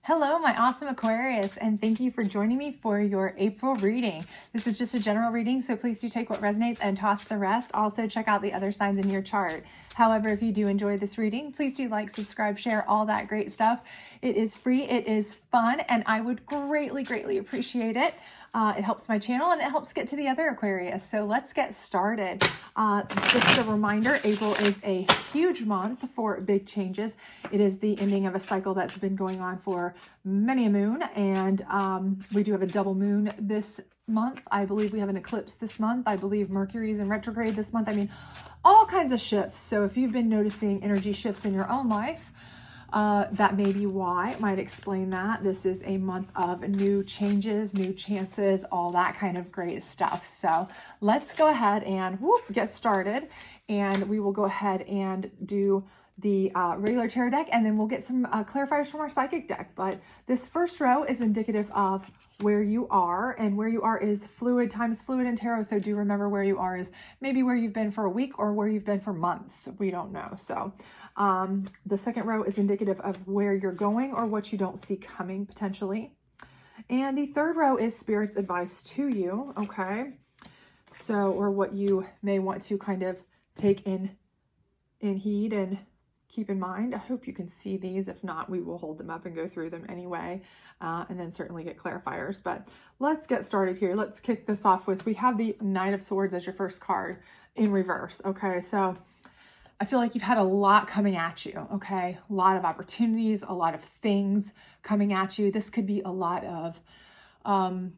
Hello, my awesome Aquarius, and thank you for joining me for your April reading. This is just a general reading, so please do take what resonates and toss the rest. Also, check out the other signs in your chart. However, if you do enjoy this reading, please do like, subscribe, share, all that great stuff. It is free, it is fun, and I would greatly, greatly appreciate it. It helps my channel and it helps get to the other Aquarius. So let's get started. Just a reminder, April is a huge month for big changes. It is the ending of a cycle that's been going on for many a moon. And we do have a double moon this month. I believe we have an eclipse this month. I believe Mercury is in retrograde this month. I mean, all kinds of shifts. So if you've been noticing energy shifts in your own life, that may be why. It might explain that. This is a month of new changes, new chances, all that kind of great stuff. So let's go ahead and get started. And we will go ahead and do the regular tarot deck, and then we'll get some clarifiers from our psychic deck. But this first row is indicative of where you are, and where you are is fluid. Time is fluid in tarot, so do remember where you are is maybe where you've been for a week or where you've been for months. We don't know. So the second row is indicative of where you're going or what you don't see coming potentially. And the third row is Spirit's advice to you, okay? So, or what you may want to kind of take in heed and keep in mind. I hope you can see these. If not, we will hold them up and go through them anyway, and then certainly get clarifiers. But let's get started here. Let's kick this off with, we have the Knight of Swords as your first card in reverse, okay? So I feel like you've had a lot coming at you, okay? A lot of opportunities, a lot of things coming at you. This could be a lot of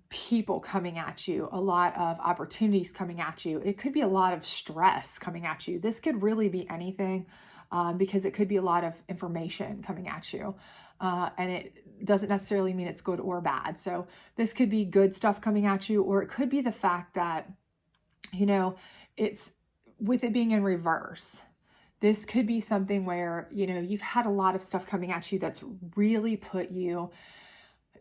people coming at you, a lot of opportunities coming at you. It could be a lot of stress coming at you. This could really be anything, because it could be a lot of information coming at you. And it doesn't necessarily mean it's good or bad. So this could be good stuff coming at you, or it could be the fact that, you know, it's with it being in reverse. This could be something where, you know, you've had a lot of stuff coming at you that's really put you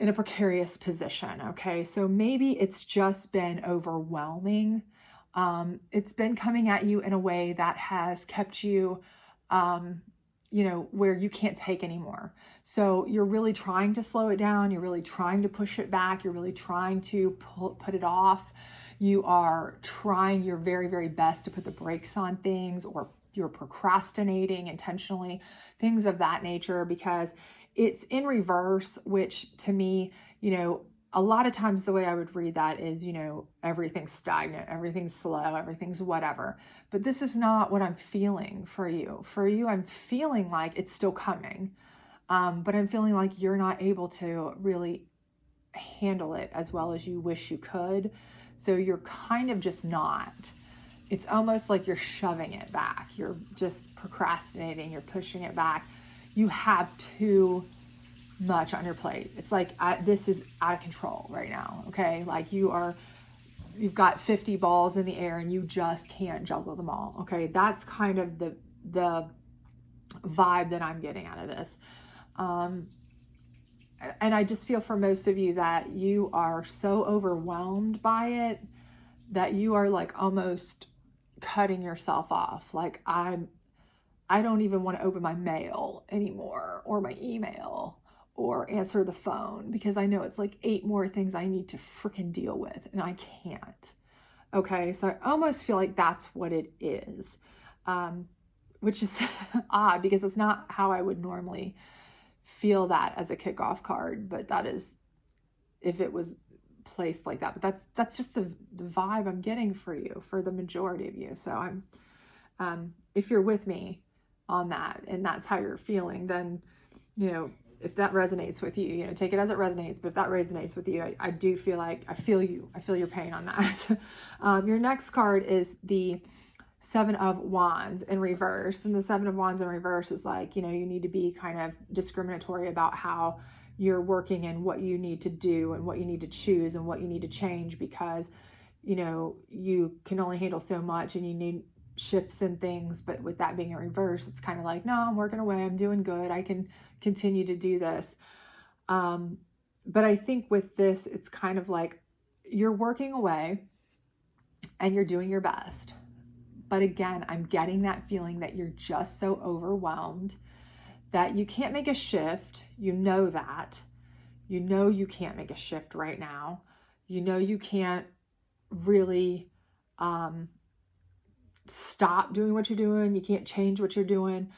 in a precarious position, okay? So maybe it's just been overwhelming. It's been coming at you in a way that has kept you, you know, where you can't take anymore. So you're really trying to slow it down. You're really trying to push it back. You're really trying to put it off. You are trying your very, very best to put the brakes on things, or you're procrastinating intentionally, things of that nature, because it's in reverse, which to me, you know, a lot of times the way I would read that is, you know, everything's stagnant, everything's slow, everything's whatever. But this is not what I'm feeling for you. For you, I'm feeling like it's still coming, but I'm feeling like you're not able to really handle it as well as you wish you could. So you're kind of just not. It's almost like you're shoving it back. You're just procrastinating. You're pushing it back. You have too much on your plate. It's like, this is out of control right now. Okay. Like you've got 50 balls in the air and you just can't juggle them all. Okay. That's kind of the vibe that I'm getting out of this. And I just feel for most of you that you are so overwhelmed by it that you are like almost cutting yourself off. Like I don't even want to open my mail anymore, or my email, or answer the phone, because I know it's like 8 more things I need to freaking deal with and I can't. Okay. So I almost feel like that's what it is, which is odd because it's not how I would normally feel that as a kickoff card, but that is if it was placed like that. But that's just the vibe I'm getting for you, for the majority of you. So I'm if you're with me on that and that's how you're feeling, then, you know, if that resonates with you, you know, take it as it resonates. But if that resonates with you, I do feel like I feel your pain on that. Your next card is the 7 of Wands in reverse, and the 7 of Wands in reverse is like, you know, you need to be kind of discriminatory about how you're working and what you need to do and what you need to choose and what you need to change, because, you know, you can only handle so much and you need shifts in things. But with that being in reverse, it's kind of like, no, I'm working away, I'm doing good, I can continue to do this. But I think with this, it's kind of like you're working away and you're doing your best. But again, I'm getting that feeling that you're just so overwhelmed that you can't make a shift. You know that. You know you can't make a shift right now. You know you can't really stop doing what you're doing. You can't change what you're doing.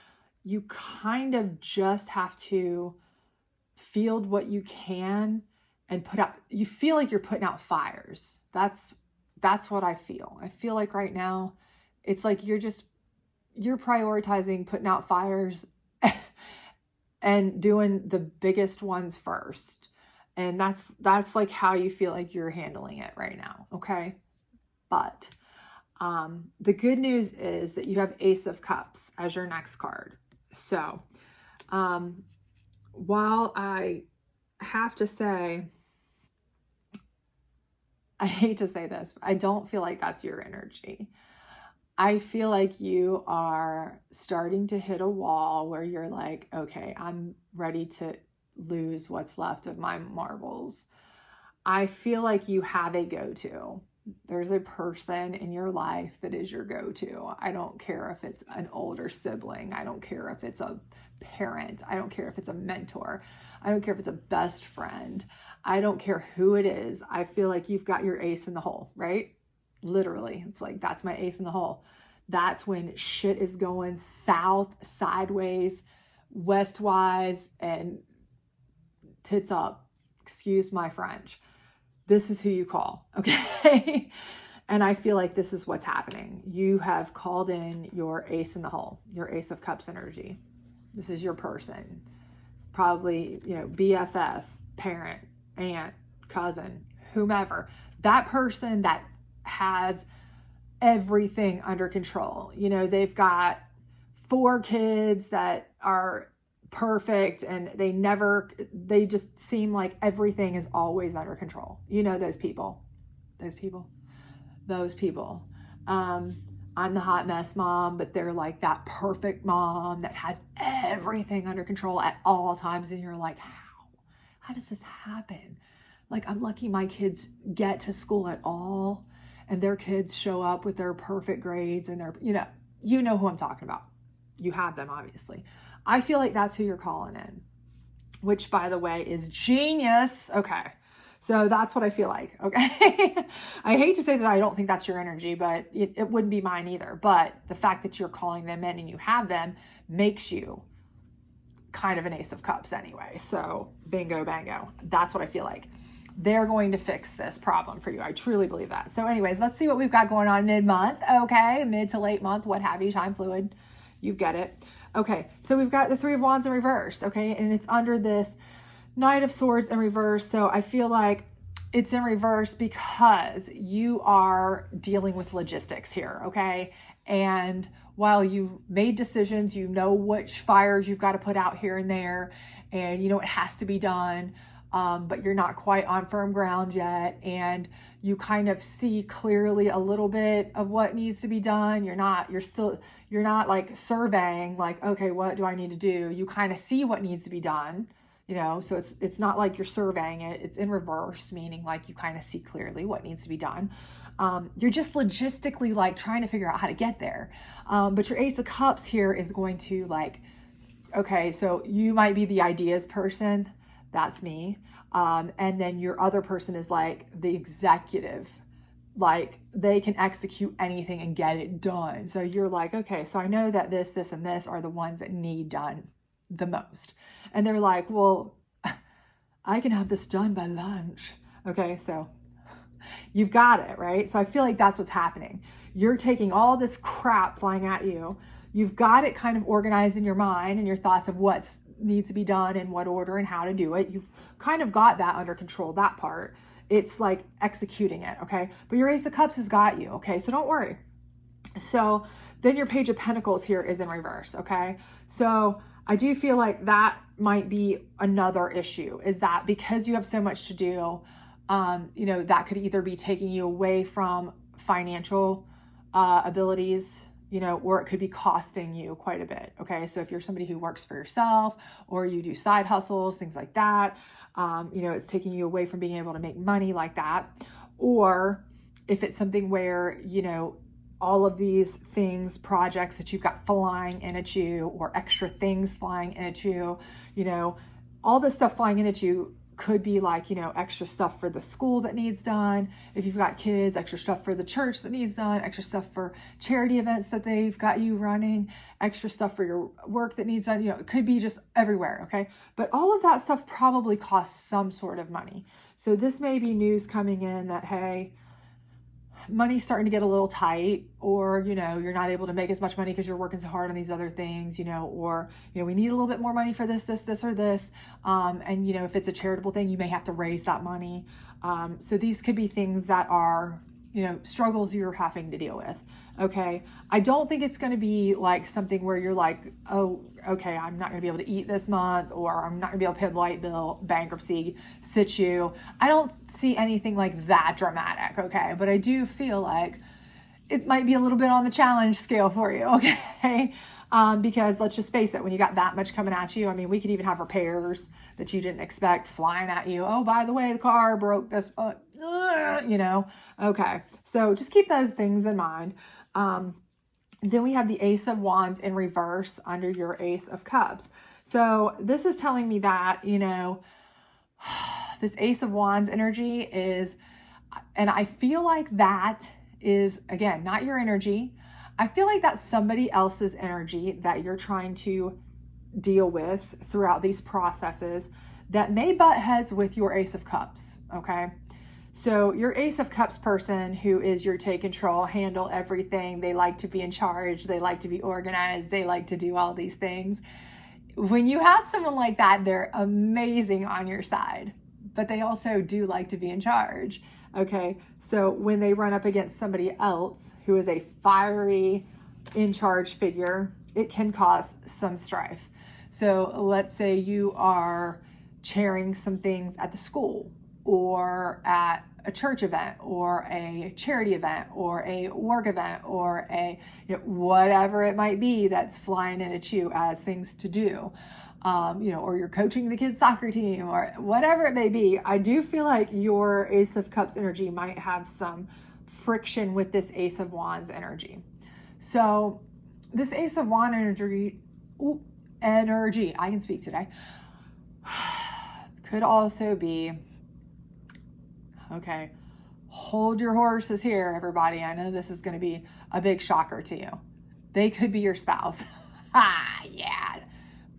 You kind of just have to field what you can and put out. You feel like you're putting out fires. That's what I feel. I feel like right now it's like you're prioritizing putting out fires and doing the biggest ones first. And that's like how you feel like you're handling it right now. Okay. But the good news is that you have Ace of Cups as your next card. So while I have to say, I hate to say this, but I don't feel like that's your energy. I feel like you are starting to hit a wall where you're like, okay, I'm ready to lose what's left of my marbles. I feel like you have a go-to. There's a person in your life that is your go-to. I don't care if it's an older sibling. I don't care if it's a parent. I don't care if it's a mentor. I don't care if it's a best friend. I don't care who it is. I feel like you've got your ace in the hole, right? Literally. It's like, that's my ace in the hole. That's when shit is going south, sideways, westwise, and tits up. Excuse my French. This is who you call, okay? And I feel like this is what's happening. You have called in your ace in the hole, your Ace of Cups energy. This is your person. Probably, BFF, parent, aunt, cousin, whomever. That person that has everything under control. They've got 4 kids that are perfect and they just seem like everything is always under control. Those people. I'm the hot mess mom, but they're like that perfect mom that has everything under control at all times. And you're like, how does this happen? Like, I'm lucky my kids get to school at all and their kids show up with their perfect grades and their, you know who I'm talking about. You have them, obviously. I feel like that's who you're calling in, which, by the way, is genius. Okay. So that's what I feel like. Okay. I hate to say that I don't think that's your energy, but it wouldn't be mine either. But the fact that you're calling them in and you have them makes you kind of an Ace of Cups anyway. So bingo, bango. That's what I feel like. They're going to fix this problem for you. I truly believe that. So anyways, let's see what we've got going on mid-month. Okay. Mid to late month, what have you, time fluid. You get it. Okay, so we've got the 3 of Wands in reverse, okay? And it's under this Knight of Swords in reverse. So I feel like it's in reverse because you are dealing with logistics here, okay? And while you made decisions, you know which fires you've got to put out here and there, and you know it has to be done, but you're not quite on firm ground yet, and you kind of see clearly a little bit of what needs to be done. You're not like surveying, like, okay, what do I need to do? You kind of see what needs to be done, so it's not like you're surveying it. It's in reverse, meaning like you kind of see clearly what needs to be done. You're just logistically like trying to figure out how to get there. But your Ace of Cups here is going to like, okay, so you might be the ideas person. That's me. And then your other person is like the executive, like they can execute anything and get it done. So you're like, okay, so I know that this, and this are the ones that need done the most. And they're like, well, I can have this done by lunch. Okay, so you've got it, right? So I feel like that's what's happening. You're taking all this crap flying at you. You've got it kind of organized in your mind and your thoughts of what needs to be done in what order and how to do it. You've kind of got that under control, that part. It's like executing it, okay? But your Ace of Cups has got you, okay? So don't worry. So then your Page of Pentacles here is in reverse, okay? So I do feel like that might be another issue, is that because you have so much to do, that could either be taking you away from financial abilities, or it could be costing you quite a bit. Okay. So if you're somebody who works for yourself or you do side hustles, things like that, it's taking you away from being able to make money like that. Or if it's something where, all of these things, projects that you've got flying in at you, or extra things flying in at you, all this stuff flying in at you, could be like, extra stuff for the school that needs done. If you've got kids, extra stuff for the church that needs done, extra stuff for charity events that they've got you running, extra stuff for your work that needs done. It could be just everywhere. Okay. But all of that stuff probably costs some sort of money. So this may be news coming in that, hey, money's starting to get a little tight, or, you're not able to make as much money because you're working so hard on these other things, or, we need a little bit more money for this, or this. And, if it's a charitable thing, you may have to raise that money. So these could be things that are, struggles you're having to deal with. Okay. I don't think it's going to be like something where you're like, oh, okay, I'm not going to be able to eat this month, or I'm not going to be able to pay the light bill, bankruptcy, situ. I don't see anything like that dramatic. Okay. But I do feel like it might be a little bit on the challenge scale for you. Okay. Because let's just face it, when you got that much coming at you, I mean, we could even have repairs that you didn't expect flying at you. Oh, by the way, the car broke this, okay. So just keep those things in mind. Then we have the Ace of Wands in reverse under your Ace of Cups. So this is telling me that, this Ace of Wands energy is, and I feel like that is, again, not your energy. I feel like that's somebody else's energy that you're trying to deal with throughout these processes that may butt heads with your Ace of Cups. Okay. So your Ace of Cups person, who is your take control, handle everything. They like to be in charge. They like to be organized. They like to do all these things. When you have someone like that, they're amazing on your side, but they also do like to be in charge. Okay. So when they run up against somebody else who is a fiery, in charge figure, it can cause some strife. So let's say you are chairing some things at the school, or at a church event, or a charity event, or a work event, or a, whatever it might be that's flying in at you as things to do, or you're coaching the kids' soccer team, or whatever it may be. I do feel like your Ace of Cups energy might have some friction with this Ace of Wands energy. So this Ace of Wands energy, I can speak today, could also be, okay, hold your horses here, everybody. I know this is going to be a big shocker to you. They could be your spouse. Yeah.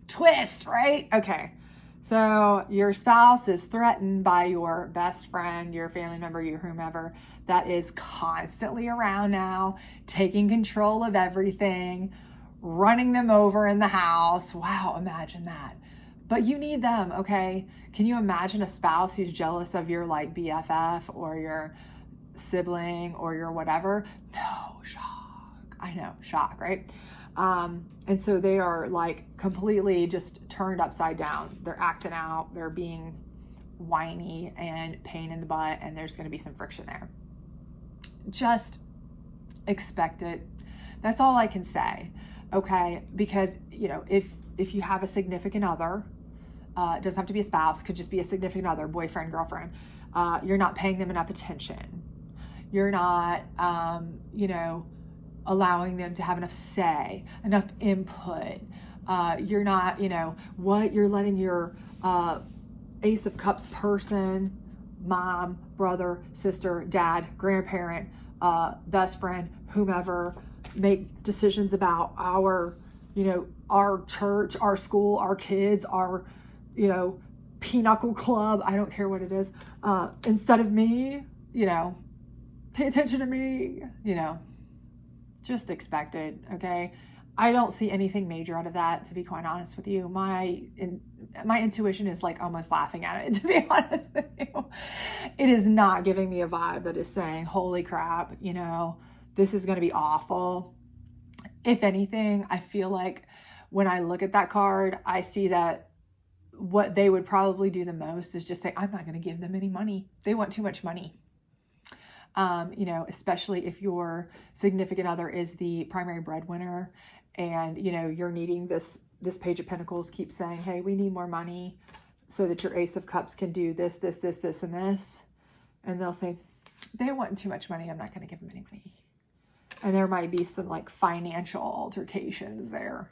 Twist, right? Okay. So your spouse is threatened by your best friend, your family member, your whomever that is constantly around now, taking control of everything, running them over in the house. Wow, imagine that. But you need them, okay? Can you imagine a spouse who's jealous of your like BFF or your sibling or your whatever? No, shock. I know, shock, right? And so they are like completely just turned upside down. They're acting out, they're being whiny and pain in the butt, and there's gonna be some friction there. Just expect it. That's all I can say, okay? Because, if you have a significant other, it doesn't have to be a spouse, could just be a significant other, boyfriend, girlfriend. You're not paying them enough attention. You're not, allowing them to have enough say, enough input. You're not, you're letting your Ace of Cups person, mom, brother, sister, dad, grandparent, best friend, whomever, make decisions about our church, our school, our kids, our, pinochle club. I don't care what it is. Instead of me, pay attention to me, just expect it. Okay. I don't see anything major out of that, to be quite honest with you. My intuition is like almost laughing at it, to be honest with you. It is not giving me a vibe that is saying, holy crap, this is going to be awful. If anything, I feel like when I look at that card, I see that what they would probably do the most is just say, I'm not going to give them any money. They want too much money. Especially if your significant other is the primary breadwinner and, you're needing this Page of Pentacles keeps saying, hey, we need more money so that your Ace of Cups can do this, this, this, this, and this. And they'll say, they want too much money. I'm not going to give them any money. And there might be some like financial altercations there.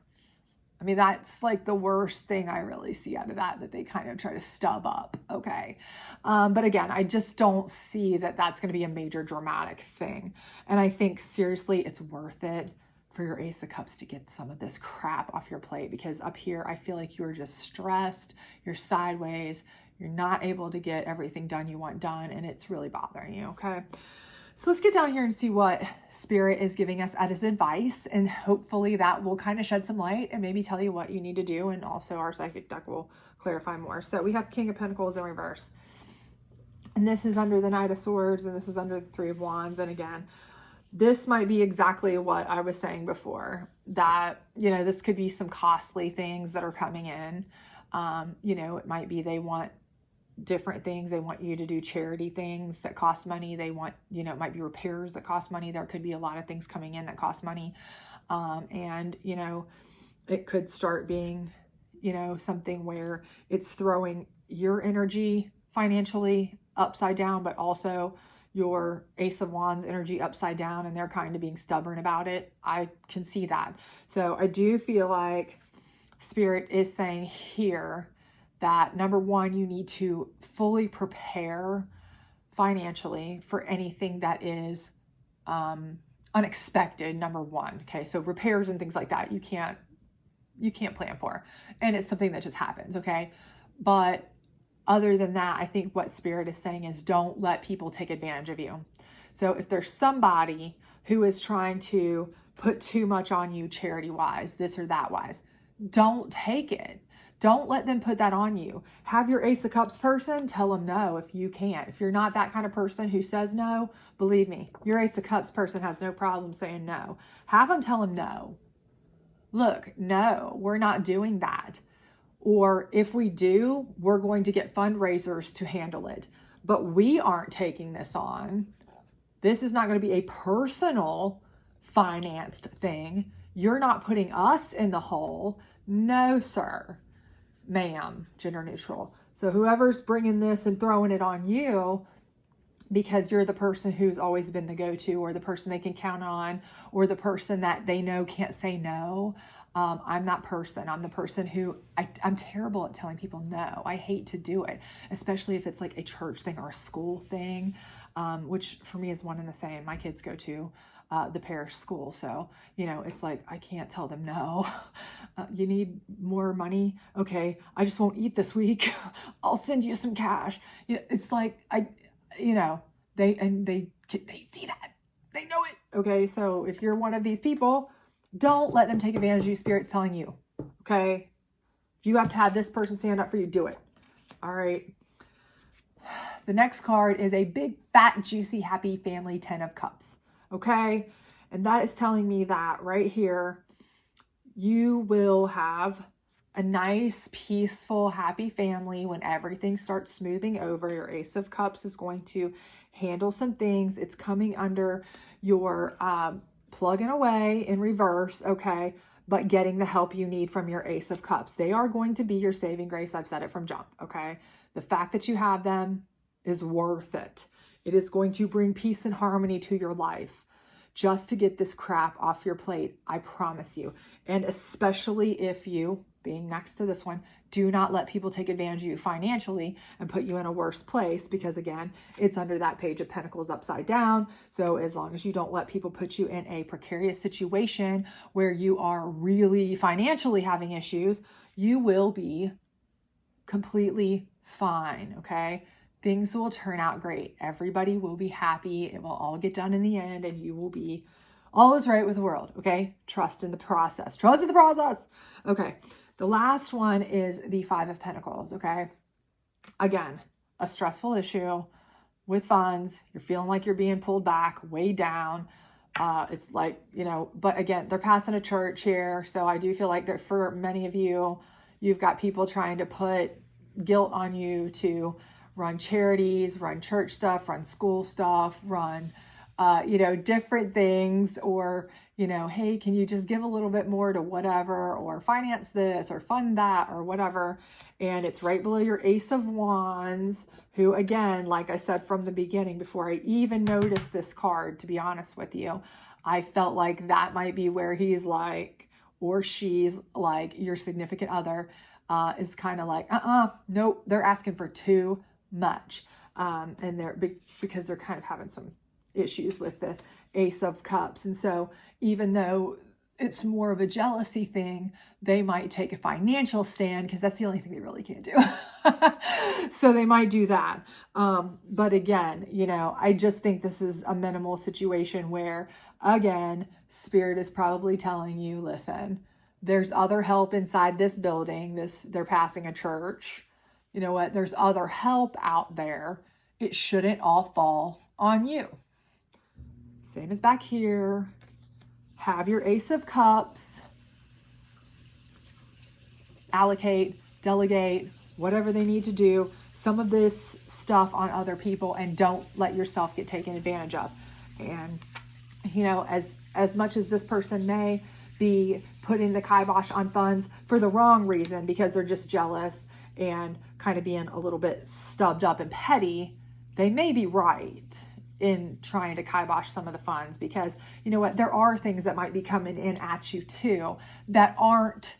I mean, that's like the worst thing I really see out of that they kind of try to stub up. Okay. But again, I just don't see that that's going to be a major dramatic thing. And I think seriously, it's worth it for your Ace of Cups to get some of this crap off your plate, because up here, I feel like you're just stressed, you're sideways, you're not able to get everything done you want done, and it's really bothering you. Okay. So let's get down here and see what Spirit is giving us as advice, and hopefully that will kind of shed some light and maybe tell you what you need to do, and also our psychic deck will clarify more. So we have King of Pentacles in reverse, and this is under the Knight of Swords, and this is under the Three of Wands. And again, this might be exactly what I was saying before, that, you know, this could be some costly things that are coming in. You know, it might be they want different things. They want you to do charity things that cost money. They want, you know, it might be repairs that cost money. There could be a lot of things coming in that cost money. And, you know, it could start being, you know, something where it's throwing your energy financially upside down, but also your Ace of Wands energy upside down, and they're kind of being stubborn about it. I can see that. So I do feel like Spirit is saying here that, number one, you need to fully prepare financially for anything that is unexpected, number one. Okay, so repairs and things like that, you can't plan for, and it's something that just happens. Okay, but other than that, I think what Spirit is saying is don't let people take advantage of you. So if there's somebody who is trying to put too much on you charity wise, this or that wise, don't take it. Don't let them put that on you. Have your Ace of Cups person tell them no if you can't. If you're not that kind of person who says no, believe me, your Ace of Cups person has no problem saying no. Have them tell them no. Look, no, we're not doing that. Or if we do, we're going to get fundraisers to handle it. But we aren't taking this on. This is not going to be a personal financed thing. You're not putting us in the hole. No, sir. Ma'am, gender neutral. So whoever's bringing this and throwing it on you because you're the person who's always been the go-to, or the person they can count on, or the person that they know can't say no. I'm that person. I'm the person who, I'm terrible at telling people no. I hate to do it, especially if it's like a church thing or a school thing, which for me is one and the same. My kids go to the parish school. So, you know, it's like, I can't tell them no. You need more money? Okay, I just won't eat this week. I'll send you some cash. It's like, they see that. They know it. Okay, so if you're one of these people, don't let them take advantage of you. Spirit's telling you. Okay, if you have to have this person stand up for you, do it. All right. The next card is a big, fat, juicy, happy family 10 of Cups. Okay, and that is telling me that right here, you will have a nice, peaceful, happy family when everything starts smoothing over. Your Ace of Cups is going to handle some things. It's coming under your plugging away in reverse, okay, but getting the help you need from your Ace of Cups. They are going to be your saving grace. I've said it from jump, okay? The fact that you have them is worth it. It is going to bring peace and harmony to your life just to get this crap off your plate. I promise you. And especially if you, being next to this one, do not let people take advantage of you financially and put you in a worse place, because again, it's under that Page of Pentacles upside down. So as long as you don't let people put you in a precarious situation where you are really financially having issues, you will be completely fine, okay? Things will turn out great. Everybody will be happy. It will all get done in the end, and you will be all is right with the world, okay? Trust in the process. Trust in the process. Okay, the last one is the Five of Pentacles, okay? Again, a stressful issue with funds. You're feeling like you're being pulled back, way down. It's like, you know, but again, they're passing a church here. So I do feel like that for many of you, you've got people trying to put guilt on you to run charities, run church stuff, run school stuff, run, different things, or, hey, can you just give a little bit more to whatever, or finance this, or fund that, or whatever. And it's right below your Ace of Wands, who, again, like I said from the beginning, before I even noticed this card, to be honest with you, I felt like that might be where he's like, or she's like your significant other is kind of like, nope, they're asking for too much. And because they're kind of having some issues with the Ace of Cups. And so even though it's more of a jealousy thing, they might take a financial stand because that's the only thing they really can't do. So they might do that. But again, I just think this is a minimal situation where, again, Spirit is probably telling you, listen, there's other help inside this building. They're passing a church. You know what? There's other help out there. It shouldn't all fall on you. Same as back here. Have your Ace of Cups. Allocate, delegate, whatever they need to do. Some of this stuff on other people, and don't let yourself get taken advantage of. And, as much as this person may be putting the kibosh on funds for the wrong reason, because they're just jealous and kind of being a little bit stubbed up and petty, they may be right in trying to kibosh some of the funds, because you know what, there are things that might be coming in at you too that aren't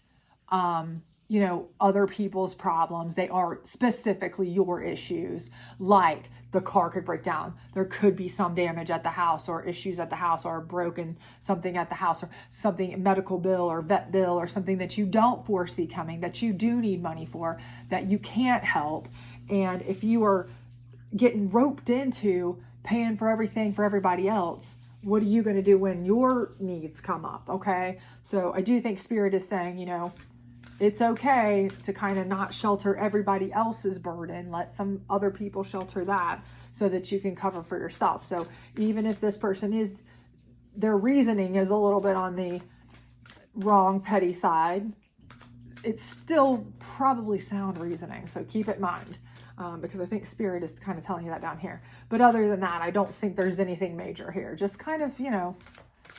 other people's problems. They are specifically your issues. Like the car could break down, there could be some damage at the house, or issues at the house, or broken something at the house, or something, medical bill or vet bill, or something that you don't foresee coming, that you do need money for, that you can't help. And if you are getting roped into paying for everything for everybody else, what are you going to do when your needs come up? Okay. So I do think Spirit is saying, it's okay to kind of not shelter everybody else's burden. Let some other people shelter that so that you can cover for yourself. So even if this person their reasoning is a little bit on the wrong, petty side, it's still probably sound reasoning. So keep it in mind. Because I think Spirit is kind of telling you that down here. But other than that, I don't think there's anything major here. Just kind of,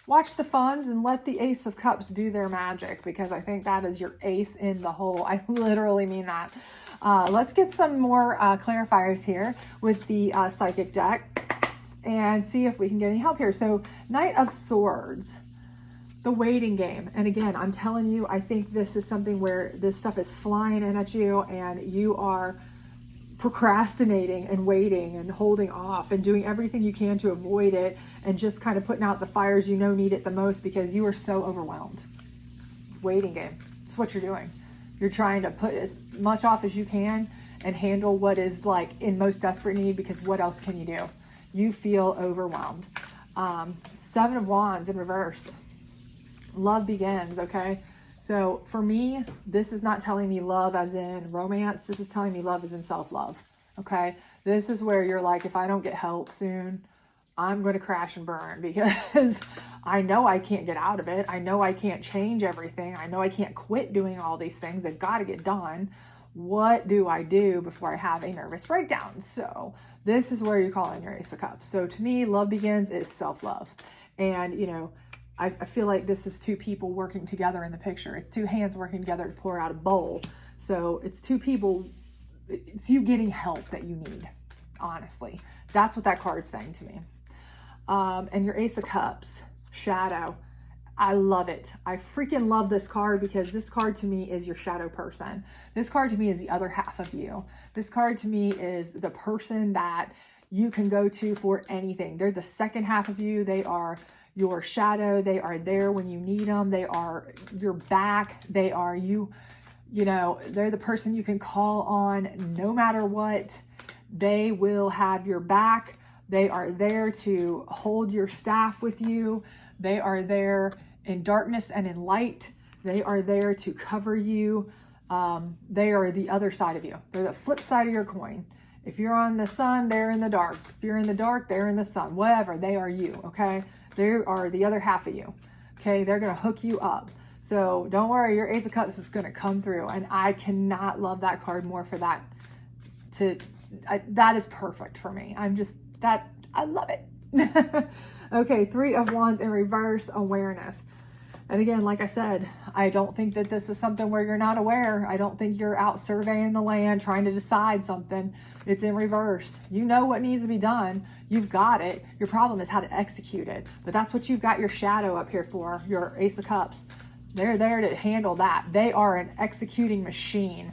watch the funds and let the Ace of Cups do their magic, because I think that is your ace in the hole. I literally mean that. Let's get some more clarifiers here with the Psychic deck and see if we can get any help here. So Knight of Swords, the waiting game. And again, I'm telling you, I think this is something where this stuff is flying in at you and you are procrastinating and waiting and holding off and doing everything you can to avoid it, and just kind of putting out the fires need it the most because you are so overwhelmed. Waiting game. It's what you're doing. You're trying to put as much off as you can and handle what is like in most desperate need, because what else can you do? You feel overwhelmed. 7 of Wands in reverse. Love begins, okay? So for me, this is not telling me love as in romance. This is telling me love as in self-love, okay? This is where you're like, if I don't get help soon, I'm going to crash and burn, because I know I can't get out of it. I know I can't change everything. I know I can't quit doing all these things. They've got to get done. What do I do before I have a nervous breakdown? So this is where you call in your Ace of Cups. So to me, love begins is self-love. And, I feel like this is 2 people working together in the picture. It's 2 hands working together to pour out a bowl. So it's 2 people. It's you getting help that you need, honestly. That's what that card's saying to me. And your Ace of Cups, shadow. I love it. I freaking love this card, because this card to me is your shadow person. This card to me is the other half of you. This card to me is the person that you can go to for anything. They're the second half of you. They are your shadow. They are there when you need them. They are your back. They are they're the person you can call on no matter what. They will have your back. They are there to hold your staff with you. They are there in darkness and in light. They are there to cover you. They are the other side of you. They're the flip side of your coin. If you're on the sun, they're in the dark. If you're in the dark, they're in the sun. Whatever, they are you, okay? They are the other half of you, okay? They're going to hook you up. So don't worry, your Ace of Cups is going to come through. And I cannot love that card more for that. That is perfect for me. I love it. Okay, 3 of Wands in reverse, awareness. And again, like I said, I don't think that this is something where you're not aware. I don't think you're out surveying the land, trying to decide something. It's in reverse. You know what needs to be done. You've got it. Your problem is how to execute it. But that's what you've got your shadow up here for, your Ace of Cups. They're there to handle that. They are an executing machine.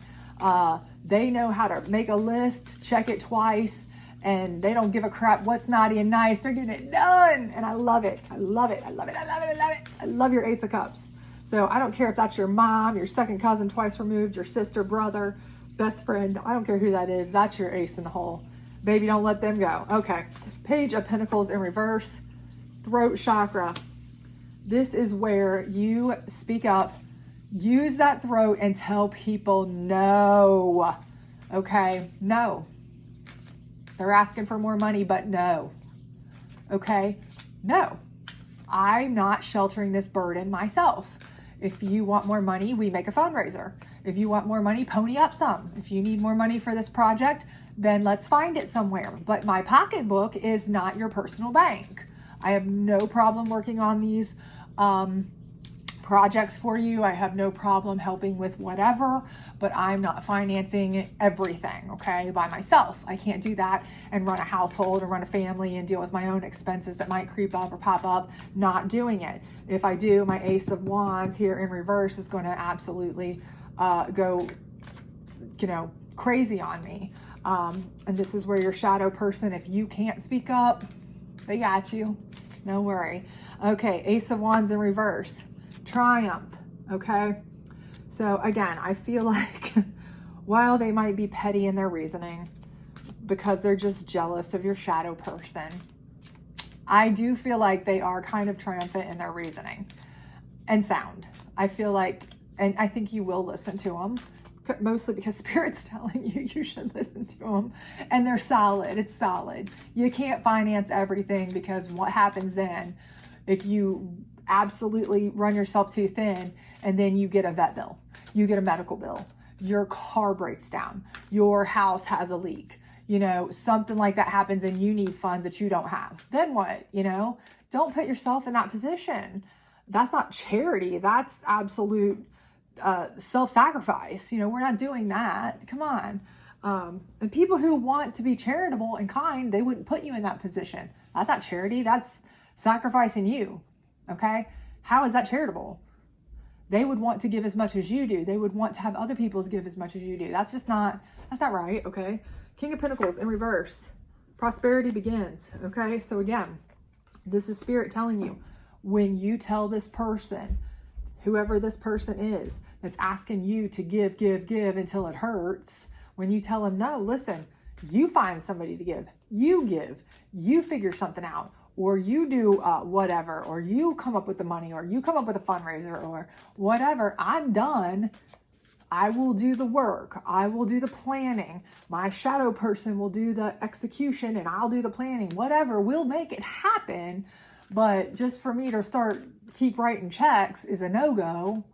They know how to make a list, check it twice, and they don't give a crap what's naughty and nice. They're getting it done. And I love it. I love it. I love it. I love it. I love it. I love your Ace of Cups. So I don't care if that's your mom, your second cousin twice removed, your sister, brother, best friend. I don't care who that is. That's your ace in the hole. Baby, don't let them go. Okay. Page of Pentacles in reverse. Throat chakra. This is where you speak up. Use that throat and tell people no. Okay? No. They're asking for more money, but no. Okay? No. I'm not sheltering this burden myself. If you want more money, we make a fundraiser. If you want more money, pony up some. If you need more money for this project, then let's find it somewhere. But my pocketbook is not your personal bank. I have no problem working on these projects for you. I have no problem helping with whatever, but I'm not financing everything, okay, by myself. I can't do that and run a household and run a family and deal with my own expenses that might creep up or pop up. Not doing it. If I do, my Ace of Wands here in reverse is going to absolutely go, crazy on me. And this is where your shadow person, if you can't speak up, they got you. No worry. Okay, Ace of Wands in reverse. Triumph, okay? So again, I feel like while they might be petty in their reasoning because they're just jealous of your shadow person, I do feel like they are kind of triumphant in their reasoning and sound. I feel like, and I think you will listen to them, mostly because Spirit's telling you you should listen to them, and they're solid. It's solid. You can't finance everything, because what happens then if you absolutely run yourself too thin and then you get a vet bill, you get a medical bill, your car breaks down, your house has a leak, something like that happens and you need funds that you don't have. Then what? Don't put yourself in that position. That's not charity. That's absolute self-sacrifice. We're not doing that. Come on. And people who want to be charitable and kind, they wouldn't put you in that position. That's not charity. That's sacrificing you. Okay? How is that charitable? They would want to give as much as you do. They would want to have other people give as much as you do. That's not right. Okay? King of Pentacles in reverse. Prosperity begins. Okay? So again, this is Spirit telling you, when you tell this person, whoever this person is, that's asking you to give until it hurts, when you tell them, no, listen, you find somebody to give, you figure something out, or you do whatever, or you come up with the money, or you come up with a fundraiser, or whatever, I'm done. I will do the work. I will do the planning. My shadow person will do the execution, and I'll do the planning. Whatever, we'll make it happen. But just for me to keep writing checks is a no-go.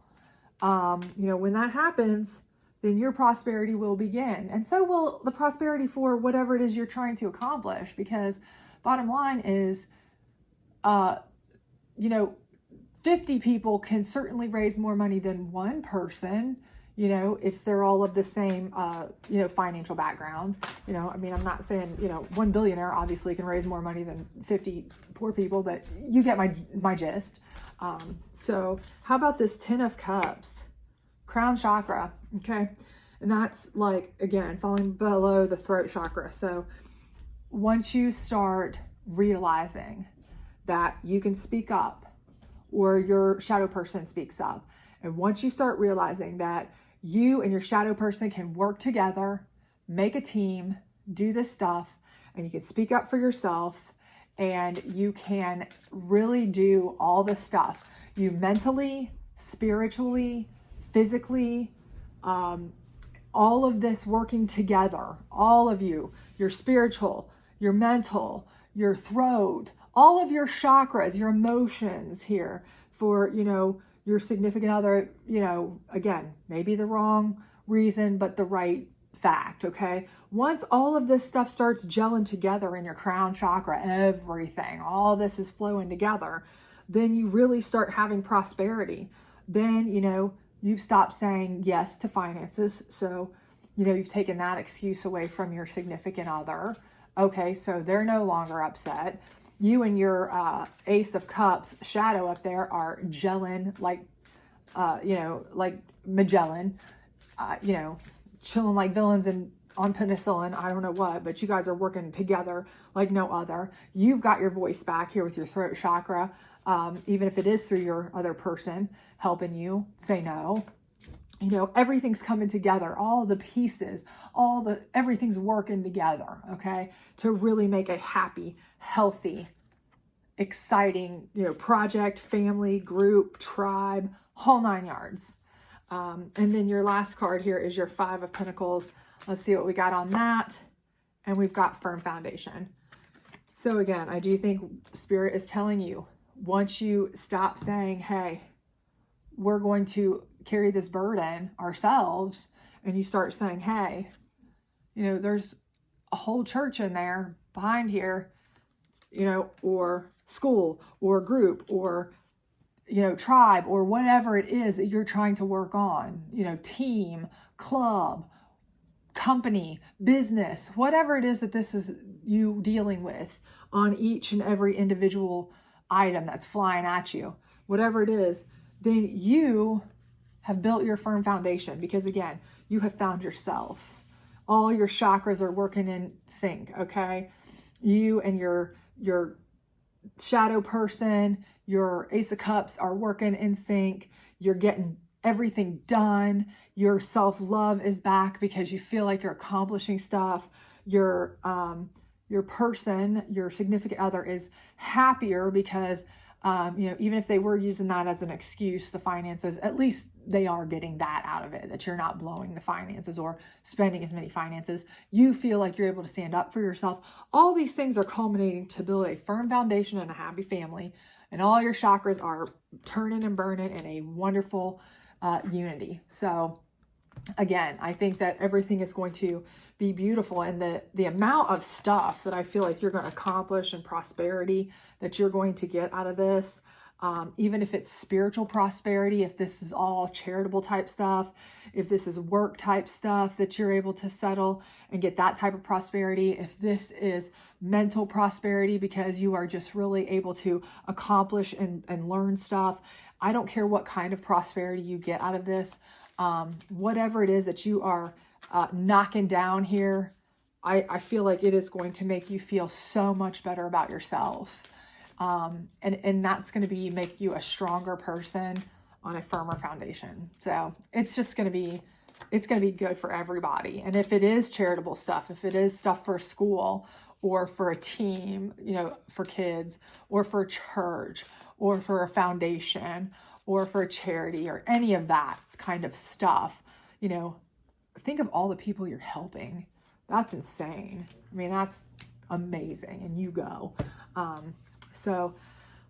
When that happens, then your prosperity will begin. And so will the prosperity for whatever it is you're trying to accomplish. Because bottom line is, 50 people can certainly raise more money than one person, if they're all of the same, financial background. I'm not saying, 1 billionaire obviously can raise more money than 50 poor people, but you get my gist. So how about this 10 of Cups? Crown chakra, okay? And that's like, again, falling below the throat chakra. So once you start realizing that you can speak up, or your shadow person speaks up, and once you start realizing that you and your shadow person can work together, make a team, do this stuff, and you can speak up for yourself, and you can really do all this stuff. You mentally, spiritually, physically, all of this working together, all of you, your spiritual, your mental, your throat, all of your chakras, your emotions here for, your significant other, again, maybe the wrong reason, but the right fact, okay? Once all of this stuff starts gelling together in your crown chakra, everything, all this is flowing together, then you really start having prosperity. Then, you've stopped saying yes to finances. So, you've taken that excuse away from your significant other. Okay, so they're no longer upset. You and your Ace of Cups shadow up there are gelling like like Magellan, chilling like villains and on penicillin, I don't know what, but you guys are working together like no other. You've got your voice back here with your throat chakra, even if it is through your other person helping you say no. Everything's coming together, all the pieces, everything's working together, okay, to really make a happy, healthy, exciting, project, family, group, tribe, whole 9 yards. And then your last card here is your 5 of Pentacles. Let's see what we got on that. And we've got firm foundation. So again, I do think Spirit is telling you, once you stop saying, hey, we're going to carry this burden ourselves, and you start saying, hey, there's a whole church in there behind here, or school or group or, tribe or whatever it is that you're trying to work on, team, club, company, business, whatever it is that this is you dealing with on each and every individual item that's flying at you, whatever it is, then you have built your firm foundation, because again, you have found yourself. All your chakras are working in sync, okay? You and your shadow person, your Ace of Cups are working in sync. You're getting everything done. Your self-love is back because you feel like you're accomplishing stuff. Your person, your significant other, is happier because even if they were using that as an excuse, the finances, at least they are getting that out of it, that you're not blowing the finances or spending as many finances. You feel like you're able to stand up for yourself. All these things are culminating to build a firm foundation and a happy family. And all your chakras are turning and burning in a wonderful unity. So again, I think that everything is going to be beautiful, and the amount of stuff that I feel like you're going to accomplish and prosperity that you're going to get out of this, even if it's spiritual prosperity, if this is all charitable type stuff, if this is work type stuff that you're able to settle and get that type of prosperity, if this is mental prosperity because you are just really able to accomplish and learn stuff, I don't care what kind of prosperity you get out of this. Whatever it is that you are knocking down here, I feel like it is going to make you feel so much better about yourself. And that's going to make you a stronger person on a firmer foundation. So it's just going to be, good for everybody. And if it is charitable stuff, if it is stuff for school or for a team, for kids or for church or for a foundation or for a charity or any of that kind of stuff, think of all the people you're helping. That's insane. I mean, that's amazing. And you go. So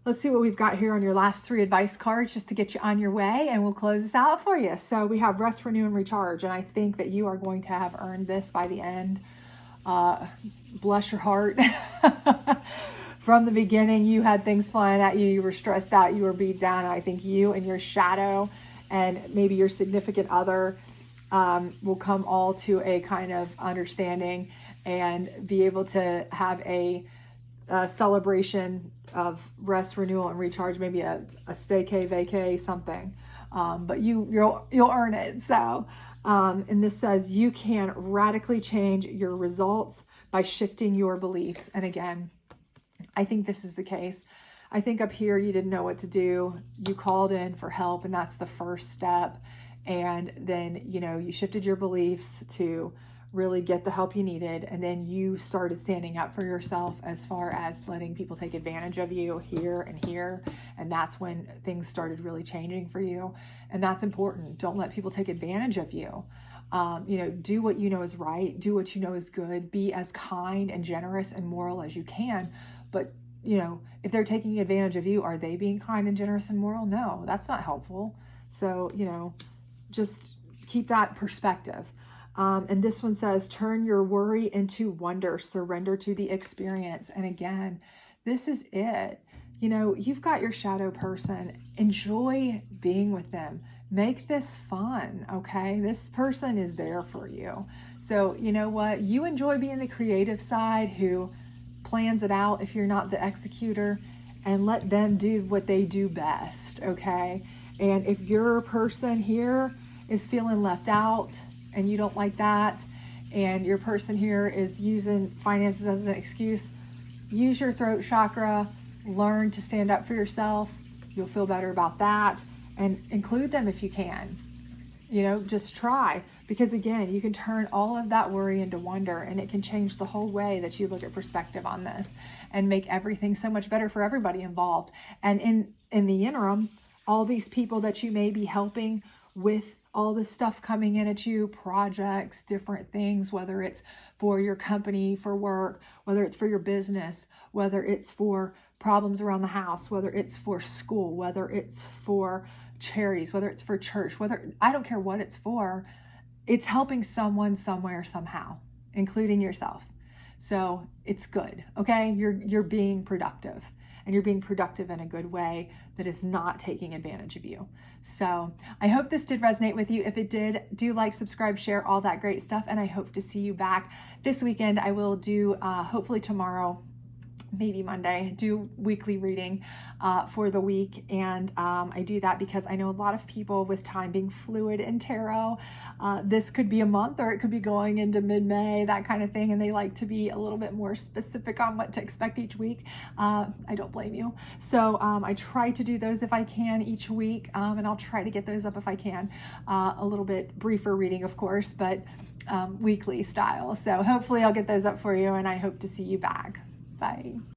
let's see what we've got here on your last 3 advice cards just to get you on your way, and we'll close this out for you. So we have rest, renew, and recharge. And I think that you are going to have earned this by the end. Bless your heart. From the beginning, you had things flying at you. You were stressed out. You were beat down. And I think you and your shadow and maybe your significant other will come all to a kind of understanding and be able to have a celebration of rest, renewal, and recharge, maybe a staycay, vacay, something. But you'll earn it. So, and this says you can radically change your results by shifting your beliefs. And again, I think this is the case. I think up here you didn't know what to do. You called in for help, and that's the first step. And then, you shifted your beliefs to really get the help you needed. And then you started standing up for yourself as far as letting people take advantage of you here and here. And that's when things started really changing for you. And that's important. Don't let people take advantage of you. Do what you know is right. Do what you know is good. Be as kind and generous and moral as you can. But, if they're taking advantage of you, are they being kind and generous and moral? No, that's not helpful. So, just keep that perspective. And this one says, turn your worry into wonder, surrender to the experience. And again, this is it. You've got your shadow person. Enjoy being with them. Make this fun, okay? This person is there for you. So you know what? You enjoy being the creative side who plans it out if you're not the executor, and let them do what they do best, okay? And if your person here is feeling left out and you don't like that, and your person here is using finances as an excuse, use your throat chakra, learn to stand up for yourself. You'll feel better about that, and include them if you can. You know, just try, because again, you can turn all of that worry into wonder, and it can change the whole way that you look at perspective on this and make everything so much better for everybody involved. And in the interim, all these people that you may be helping with all this stuff coming in at you, projects, different things, whether it's for your company, for work, whether it's for your business, whether it's for problems around the house, whether it's for school, whether it's for charities, whether it's for church, whether, I don't care what it's for, it's helping someone somewhere, somehow, including yourself. So it's good, okay? You're being productive, and you're being productive in a good way that is not taking advantage of you. So I hope this did resonate with you. If it did, do like, subscribe, share, all that great stuff. And I hope to see you back this weekend. I will do, hopefully tomorrow, maybe Monday, do weekly reading for the week. And I do that because I know a lot of people, with time being fluid in tarot, this could be a month or it could be going into mid-May, that kind of thing. And they like to be a little bit more specific on what to expect each week. I don't blame you. So I try to do those if I can each week. And I'll try to get those up if I can. A little bit briefer reading, of course, but weekly style. So hopefully I'll get those up for you, and I hope to see you back. Bye.